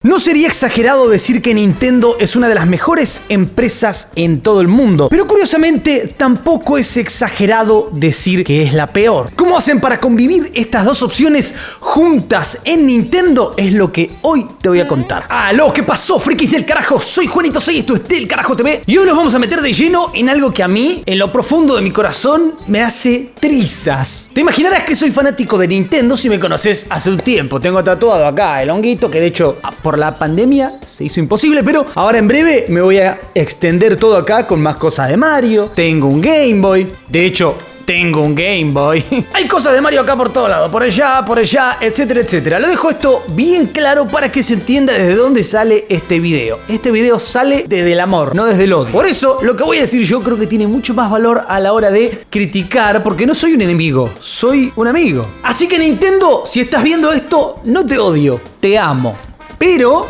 No sería exagerado decir que Nintendo es una de las mejores empresas en todo el mundo, pero curiosamente tampoco es exagerado decir que es la peor. ¿Cómo hacen para convivir estas dos opciones juntas en Nintendo? Es lo que hoy te voy a contar. ¡Aló! ¿Qué pasó, frikis del carajo? Soy Juanito 6, esto es Del Carajo TV y hoy nos vamos a meter de lleno en algo que a mí, en lo profundo de mi corazón, me hace trizas. Te imaginarás que soy fanático de Nintendo si me conoces hace un tiempo. Tengo tatuado acá el honguito que de hecho por la pandemia se hizo imposible, pero ahora en breve me voy a extender todo acá con más cosas de Mario. Tengo un Game Boy. De hecho, tengo un Game Boy. Hay cosas de Mario acá por todos lados, por allá, etcétera, etcétera. Lo dejo esto bien claro para que se entienda desde dónde sale este video. Este video sale desde el amor, no desde el odio. Por eso, lo que voy a decir yo creo que tiene mucho más valor a la hora de criticar, porque no soy un enemigo, soy un amigo. Así que Nintendo, si estás viendo esto, no te odio, te amo. Pero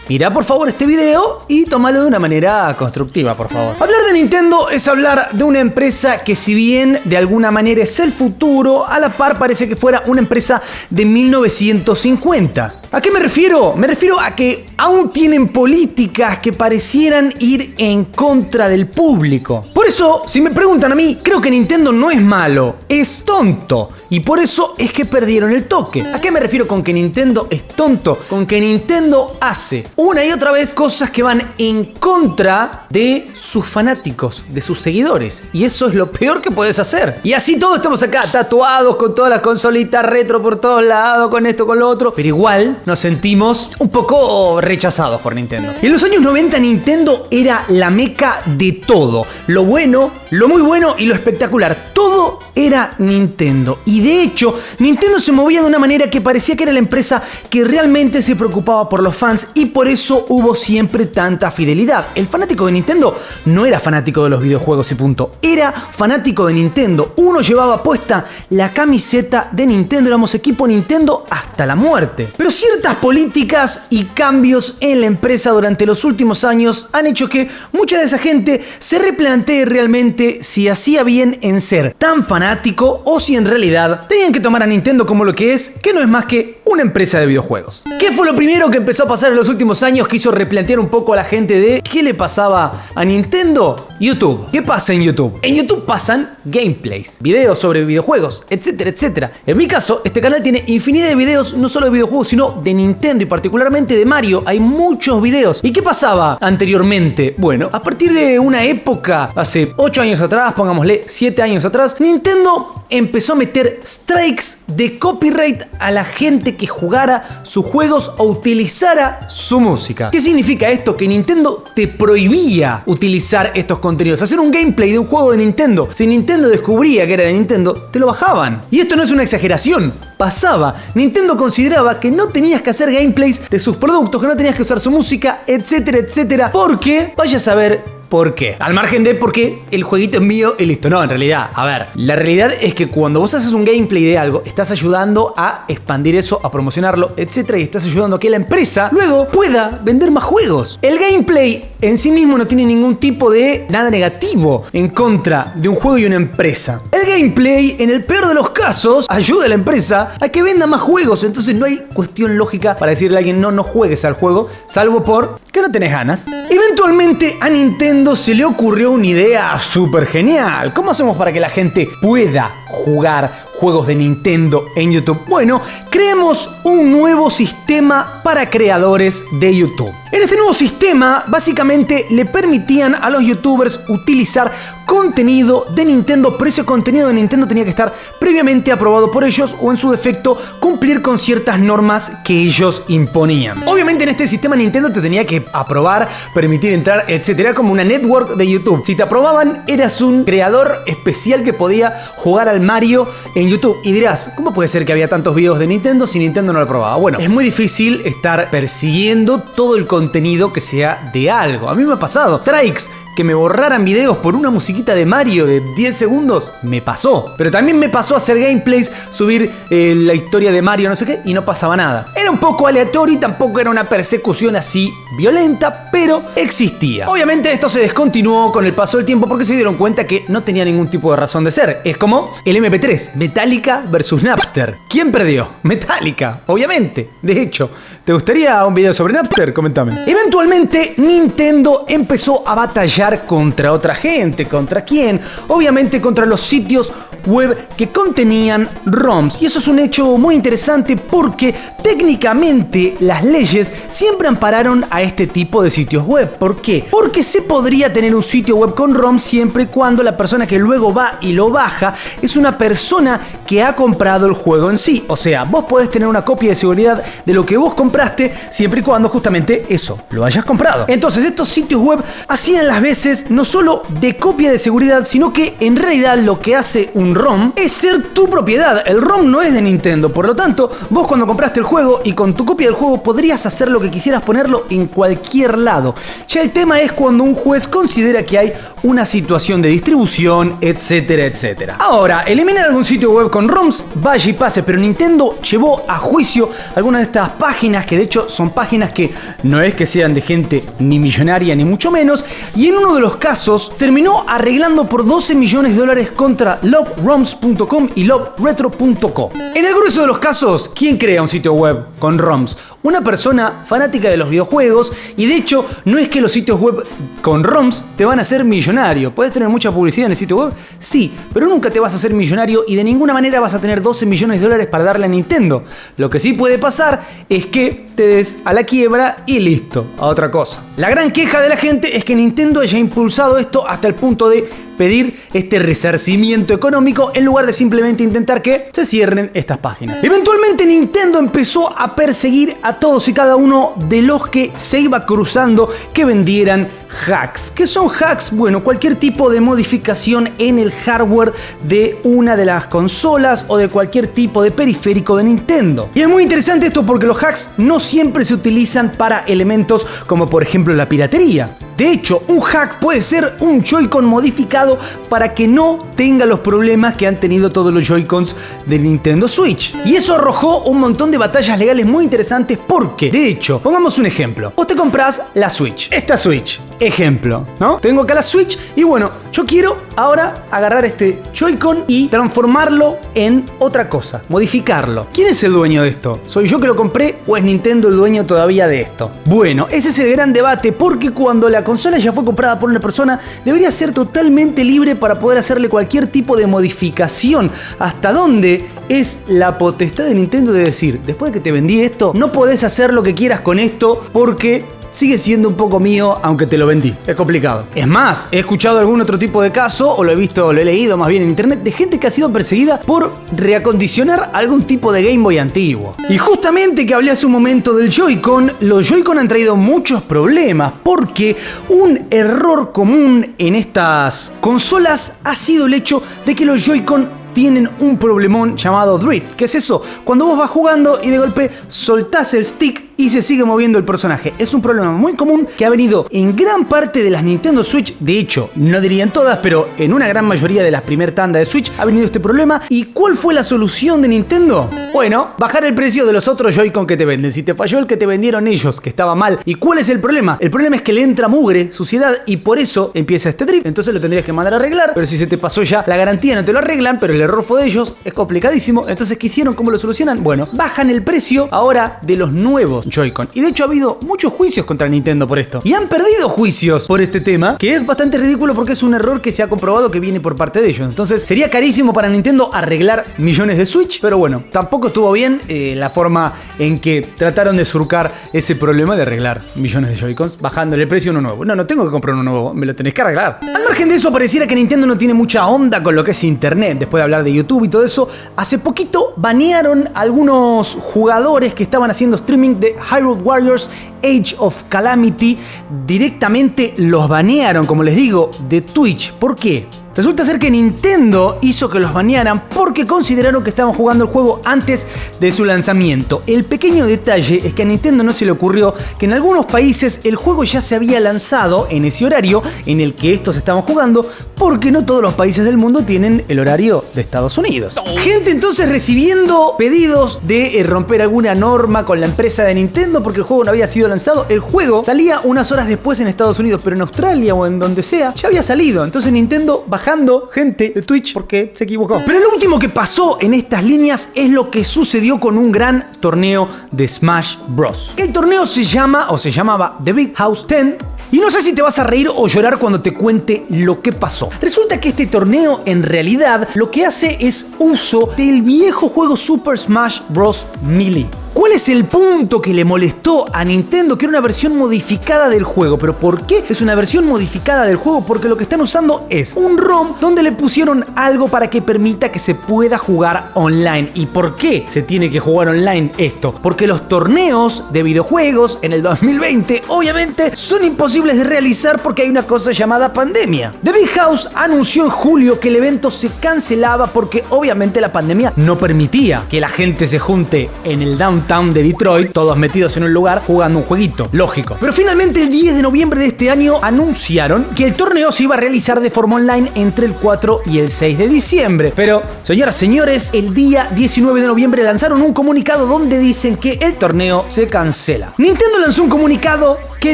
mira por favor este video y tómalo de una manera constructiva, por favor. Hablar de Nintendo es hablar de una empresa que, si bien de alguna manera es el futuro, a la par parece que fuera una empresa de 1950. ¿A qué me refiero? Me refiero a que aún tienen políticas que parecieran ir en contra del público. Por eso, si me preguntan a mí, creo que Nintendo no es malo, es tonto. Y por eso es que perdieron el toque. ¿A qué me refiero con que Nintendo es tonto? Con que Nintendo hace una y otra vez cosas que van en contra de sus fanáticos, de sus seguidores. Y eso es lo peor que puedes hacer. Y así todos estamos acá tatuados con todas las consolitas retro por todos lados, con esto, con lo otro. Pero igual nos sentimos un poco rechazados por Nintendo. En los años 90 Nintendo era la meca de todo. Lo bueno, lo muy bueno y lo espectacular. Todo era Nintendo. Y de hecho, Nintendo se movía de una manera que parecía que era la empresa que realmente se preocupaba por los fans, y por eso hubo siempre tanta fidelidad. El fanático de Nintendo no era fanático de los videojuegos y punto. Era fanático de Nintendo. Uno llevaba puesta la camiseta de Nintendo. Éramos equipo Nintendo hasta la muerte. Pero ciertas políticas y cambios en la empresa durante los últimos años han hecho que mucha de esa gente se replantee realmente si hacía bien en ser tan fanático o si en realidad tenían que tomar a Nintendo como lo que es, que no es más que una empresa de videojuegos. ¿Qué fue lo primero que empezó a pasar en los últimos años que hizo replantear un poco a la gente de qué le pasaba a Nintendo? YouTube. ¿Qué pasa en YouTube? En YouTube pasan gameplays, videos sobre videojuegos, etcétera, etcétera. En mi caso, este canal tiene infinidad de videos, no solo de videojuegos, sino de Nintendo y particularmente de Mario. Hay muchos videos. ¿Y qué pasaba anteriormente? Bueno, a partir de una época, hace 8 años atrás, pongámosle 7 años atrás, Nintendo empezó a meter strikes de copyright a la gente que jugara sus juegos o utilizara su música. ¿Qué significa esto? Que Nintendo te prohibía utilizar estos contenidos. Hacer un gameplay de un juego de Nintendo, si Nintendo descubría que era de Nintendo, te lo bajaban. Y esto no es una exageración, pasaba. Nintendo consideraba que no tenías que hacer gameplays de sus productos, que no tenías que usar su música, etcétera, etcétera, porque vaya a saber ¿por qué? Al margen de porque el jueguito es mío y listo. No, en realidad, a ver, la realidad es que cuando vos haces un gameplay de algo, estás ayudando a expandir eso, a promocionarlo, etcétera, y estás ayudando a que la empresa luego pueda vender más juegos. El gameplay en sí mismo no tiene ningún tipo de nada negativo en contra de un juego y una empresa. El gameplay, en el peor de los casos, ayuda a la empresa a que venda más juegos. Entonces no hay cuestión lógica para decirle a alguien no juegues al juego, salvo por que no tenés ganas. Eventualmente a Nintendo se le ocurrió una idea súper genial. ¿Cómo hacemos para que la gente pueda jugar juegos de Nintendo en YouTube? Bueno, creemos un nuevo sistema para creadores de YouTube. En este nuevo sistema, básicamente le permitían a los youtubers utilizar contenido de Nintendo, pero ese contenido de Nintendo tenía que estar previamente aprobado por ellos o, en su defecto, cumplir con ciertas normas que ellos imponían. Obviamente en este sistema Nintendo te tenía que aprobar, permitir entrar, etcétera, como una network de YouTube. Si te aprobaban, eras un creador especial que podía jugar al Mario en YouTube. Y dirás, ¿cómo puede ser que había tantos videos de Nintendo si Nintendo no lo aprobaba? Bueno, es muy difícil estar persiguiendo todo el contenido que sea de algo. A mí me ha pasado strikes que me borraran videos por una musiquita de Mario de 10 segundos? Me pasó. Pero también me pasó hacer gameplays, subir la historia de Mario, no sé qué, y no pasaba nada. Era un poco aleatorio y tampoco era una persecución así violenta, pero existía. Obviamente esto se descontinuó con el paso del tiempo porque se dieron cuenta que no tenía ningún tipo de razón de ser. Es como el MP3, Metallica versus Napster. ¿Quién perdió? Metallica, obviamente. De hecho, ¿te gustaría un video sobre Napster? Coméntame. Eventualmente Nintendo empezó a batallar contra otra gente. ¿Contra quién? Obviamente contra los sitios web que contenían ROMs. Y eso es un hecho muy interesante porque técnicamente las leyes siempre ampararon a este tipo de sitios web. ¿Por qué? Porque se podría tener un sitio web con ROM siempre y cuando la persona que luego va y lo baja es una persona que ha comprado el juego en sí. O sea, vos podés tener una copia de seguridad de lo que vos compraste siempre y cuando justamente eso, lo hayas comprado. Entonces estos sitios web hacían las veces no solo de copia de seguridad, sino que en realidad lo que hace un ROM es ser tu propiedad. El ROM no es de Nintendo, por lo tanto, vos cuando compraste el juego y con tu copia del juego podrías hacer lo que quisieras, ponerlo en cualquier lado. Ya el tema es cuando un juez considera que hay una situación de distribución, etcétera, etcétera. Ahora, eliminar algún sitio web con ROMs, vaya y pase, pero Nintendo llevó a juicio algunas de estas páginas, que de hecho son páginas que no es que sean de gente ni millonaria ni mucho menos, y en uno de los casos terminó arreglando por $12 millones contra loveroms.com y loveretro.co. En el grueso de los casos, ¿quién crea un sitio web con ROMs? Una persona fanática de los videojuegos, y de hecho no es que los sitios web con ROMs te van a hacer millonario. ¿Puedes tener mucha publicidad en el sitio web? Sí, pero nunca te vas a hacer millonario y de ninguna manera vas a tener $12 millones para darle a Nintendo. Lo que sí puede pasar es que te des a la quiebra y listo, a otra cosa. La gran queja de la gente es que Nintendo haya impulsado esto hasta el punto de pedir este resarcimiento económico en lugar de simplemente intentar que se cierren estas páginas. Eventualmente Nintendo empezó a perseguir a todos y cada uno de los que se iba cruzando que vendieran hacks. ¿Qué son hacks? Bueno, cualquier tipo de modificación en el hardware de una de las consolas o de cualquier tipo de periférico de Nintendo. Y es muy interesante esto porque los hacks no siempre se utilizan para elementos como por ejemplo la piratería. De hecho, un hack puede ser un Joy-Con modificado para que no tenga los problemas que han tenido todos los Joy-Cons de Nintendo Switch. Y eso arrojó un montón de batallas legales muy interesantes porque, de hecho, pongamos un ejemplo. Vos te comprás la Switch. Esta Switch, ejemplo, ¿no? Tengo acá la Switch y bueno, yo quiero ahora agarrar este Joy-Con y transformarlo en otra cosa, modificarlo. ¿Quién es el dueño de esto? ¿Soy yo que lo compré o es Nintendo el dueño todavía de esto? Bueno, ese es el gran debate porque cuando la consola ya fue comprada por una persona, debería ser totalmente libre para poder hacerle cualquier tipo de modificación. ¿Hasta dónde es la potestad de Nintendo de decir, después de que te vendí esto, no podés hacer lo que quieras con esto porque sigue siendo un poco mío aunque te lo vendí? Es complicado. Es más, he escuchado algún otro tipo de caso, o lo he visto, lo he leído más bien en internet, de gente que ha sido perseguida por reacondicionar algún tipo de Game Boy antiguo. Y justamente que hablé hace un momento del Joy-Con, los Joy-Con han traído muchos problemas porque un error común en estas consolas ha sido el hecho de que los Joy-Con tienen un problemón llamado drift. ¿Qué es eso? Cuando vos vas jugando y de golpe soltás el stick y se sigue moviendo el personaje. Es un problema muy común que ha venido en gran parte de las Nintendo Switch. De hecho, no diría en todas, pero en una gran mayoría de las primer tanda de Switch ha venido este problema. ¿Y cuál fue la solución de Nintendo? Bueno, bajar el precio de los otros Joy-Con que te venden. Si te falló el que te vendieron ellos, que estaba mal. ¿Y cuál es el problema? El problema es que le entra mugre, suciedad, y por eso empieza este drift. Entonces lo tendrías que mandar a arreglar, pero si se te pasó ya la garantía no te lo arreglan, pero el error fue de ellos, es complicadísimo. Entonces, ¿qué hicieron? ¿Cómo lo solucionan? Bueno, bajan el precio ahora de los nuevos Joy-Con. Y de hecho ha habido muchos juicios contra Nintendo por esto. Y han perdido juicios por este tema, que es bastante ridículo porque es un error que se ha comprobado que viene por parte de ellos. Entonces, sería carísimo para Nintendo arreglar millones de Switch, pero bueno, tampoco estuvo bien la forma en que trataron de surcar ese problema de arreglar millones de Joy-Cons bajándole el precio a uno nuevo. No tengo que comprar uno nuevo, me lo tenés que arreglar. Al margen de eso, pareciera que Nintendo no tiene mucha onda con lo que es internet. Después de hablar de YouTube y todo eso, hace poquito banearon a algunos jugadores que estaban haciendo streaming de Hyrule Warriors Age of Calamity. Directamente los banearon, como les digo, de Twitch. ¿Por qué? Resulta ser que Nintendo hizo que los banearan porque consideraron que estaban jugando el juego antes de su lanzamiento. El pequeño detalle es que a Nintendo no se le ocurrió que en algunos países el juego ya se había lanzado en ese horario en el que estos estaban jugando, porque no todos los países del mundo tienen el horario de Estados Unidos. Gente entonces recibiendo pedidos de romper alguna norma con la empresa de Nintendo porque el juego no había sido lanzado. El juego salía unas horas después en Estados Unidos, pero en Australia o en donde sea ya había salido. Entonces Nintendo bajando gente de Twitch porque se equivocó. Pero lo último que pasó en estas líneas es lo que sucedió con un gran torneo de Smash Bros. El torneo se llamaba The Big House 10. Y no sé si te vas a reír o llorar cuando te cuente lo que pasó. Resulta que este torneo en realidad lo que hace es uso del viejo juego Super Smash Bros. Melee. ¿Cuál es el punto que le molestó a Nintendo? Que era una versión modificada del juego. ¿Pero por qué es una versión modificada del juego? Porque lo que están usando es un ROM donde le pusieron algo para que permita que se pueda jugar online. ¿Y por qué se tiene que jugar online esto? Porque los torneos de videojuegos en el 2020 obviamente son imposibles de realizar porque hay una cosa llamada pandemia. The Big House anunció en julio que el evento se cancelaba porque obviamente la pandemia no permitía que la gente se junte en el downtown de Detroit, todos metidos en un lugar jugando un jueguito, lógico. Pero finalmente el 10 de noviembre de este año anunciaron que el torneo se iba a realizar de forma online entre el 4 y el 6 de diciembre. Pero, señoras, señores, el día 19 de noviembre lanzaron un comunicado donde dicen que el torneo se cancela. Nintendo lanzó un comunicado que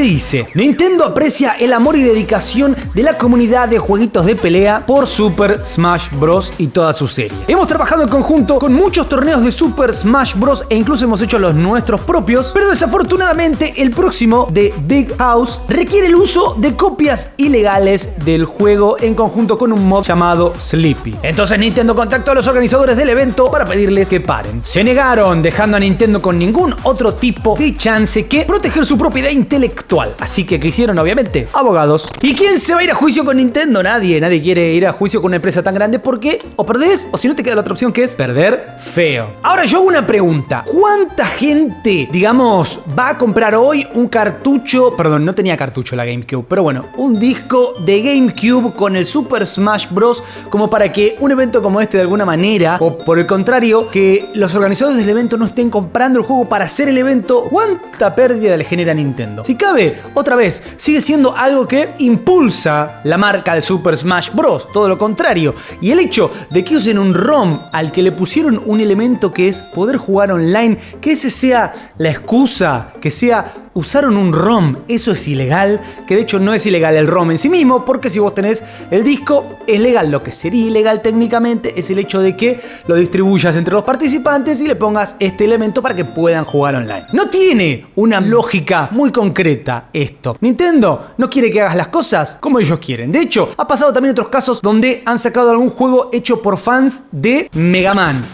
dice: Nintendo aprecia el amor y dedicación de la comunidad de jueguitos de pelea por Super Smash Bros. Y toda su serie. Hemos trabajado en conjunto con muchos torneos de Super Smash Bros. E incluso hemos hecho los nuestros propios, pero desafortunadamente el próximo de Big House requiere el uso de copias ilegales del juego en conjunto con un mod llamado Sleepy. Entonces Nintendo contactó a los organizadores del evento para pedirles que paren. Se negaron, dejando a Nintendo con ningún otro tipo de chance que proteger su propiedad intelectual. Así que, ¿qué hicieron? Obviamente, abogados. ¿Y quién se va a ir a juicio con Nintendo? Nadie quiere ir a juicio con una empresa tan grande porque o perdés o si no te queda la otra opción que es perder feo. Ahora yo hago una pregunta. ¿Cuánta gente, digamos, va a comprar hoy un cartucho? Perdón, no tenía cartucho la GameCube, pero bueno, un disco de GameCube con el Super Smash Bros. Como para que un evento como este de alguna manera, o por el contrario, que los organizadores del evento no estén comprando el juego para hacer el evento? ¿Cuánta pérdida le genera a Nintendo? Si cabe, otra vez, sigue siendo algo que impulsa la marca de Super Smash Bros. Todo lo contrario. Y el hecho de que usen un ROM al que le pusieron un elemento que es poder jugar online, que ese sea la excusa, que sea usaron un ROM, eso es ilegal, que de hecho no es ilegal el ROM en sí mismo, porque si vos tenés el disco es legal. Lo que sería ilegal técnicamente es el hecho de que lo distribuyas entre los participantes y le pongas este elemento para que puedan jugar online. No tiene una lógica muy concreta esto. Nintendo no quiere que hagas las cosas como ellos quieren. De hecho, ha pasado también otros casos donde han sacado algún juego hecho por fans de Mega Man.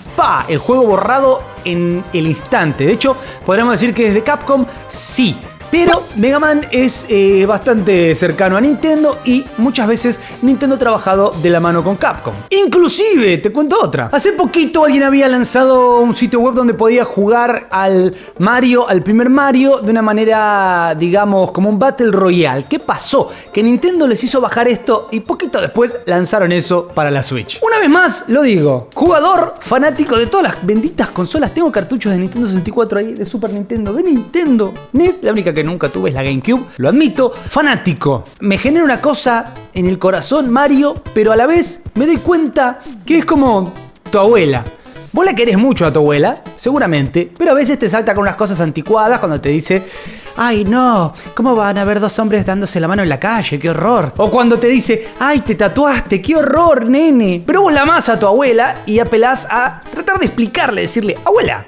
El juego borrado en el instante. De hecho, podríamos decir que desde Capcom sí. Pero Mega Man es bastante cercano a Nintendo y muchas veces Nintendo ha trabajado de la mano con Capcom. Inclusive, te cuento otra. Hace poquito alguien había lanzado un sitio web donde podía jugar al Mario, al primer Mario, de una manera, digamos, como un Battle Royale. ¿Qué pasó? Que Nintendo les hizo bajar esto y poquito después lanzaron eso para la Switch. Una vez más, lo digo, jugador fanático de todas las benditas consolas. Tengo cartuchos de Nintendo 64 ahí, de Super Nintendo, de Nintendo NES, la única que nunca tuve es la GameCube, lo admito. Fanático. Me genera una cosa en el corazón, Mario, pero a la vez me doy cuenta que es como tu abuela. Vos la querés mucho a tu abuela, seguramente, pero a veces te salta con unas cosas anticuadas cuando te dice: ay no, ¿cómo van a haber dos hombres dándose la mano en la calle? ¡Qué horror! O cuando te dice: ay, te tatuaste, qué horror, nene. Pero vos la amás a tu abuela y apelás a tratar de explicarle, decirle: abuela,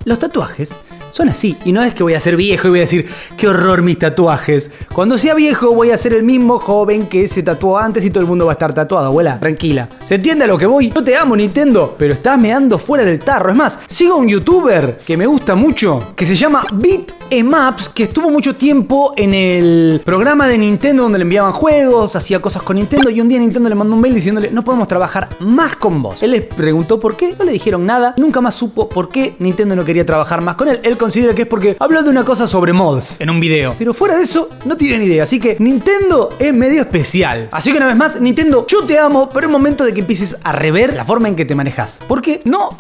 los tatuajes son así, y no es que voy a ser viejo y voy a decir: qué horror mis tatuajes. Cuando sea viejo voy a ser el mismo joven que se tatuó antes y todo el mundo va a estar tatuado, abuela, tranquila. ¿Se entiende a lo que voy? Yo te amo, Nintendo, pero estás meando fuera del tarro. Es más, sigo a un youtuber que me gusta mucho, que se llama Beat-em-Ups, que estuvo mucho tiempo en el programa de Nintendo donde le enviaban juegos, hacía cosas con Nintendo, y un día Nintendo le mandó un mail diciéndole: no podemos trabajar más con vos. Él les preguntó por qué, no le dijeron nada, nunca más supo por qué Nintendo no quería trabajar más con él. Él considera que es porque habló de una cosa sobre mods en un video. Pero fuera de eso, no tienen idea. Así que Nintendo es medio especial. Así que una vez más, Nintendo, yo te amo, pero es momento de que empieces a rever la forma en que te manejas. Porque no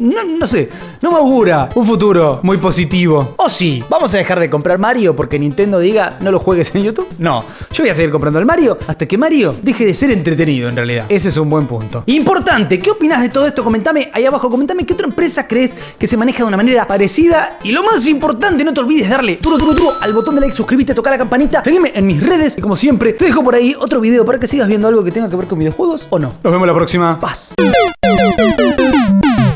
sé, no me augura un futuro muy positivo. O sí, vamos a dejar de comprar Mario porque Nintendo diga no lo juegues en YouTube. No, yo voy a seguir comprando el Mario hasta que Mario deje de ser entretenido en realidad. Ese es un buen punto. Importante, ¿qué opinas de todo esto? Comentame ahí abajo, comentame qué otra empresa crees que se maneja de una manera parecida. Y lo más importante, no te olvides darle duro al botón de like, suscríbete, toca la campanita, seguime en mis redes y como siempre te dejo por ahí otro video para que sigas viendo algo que tenga que ver con videojuegos o no. Nos vemos la próxima. Paz.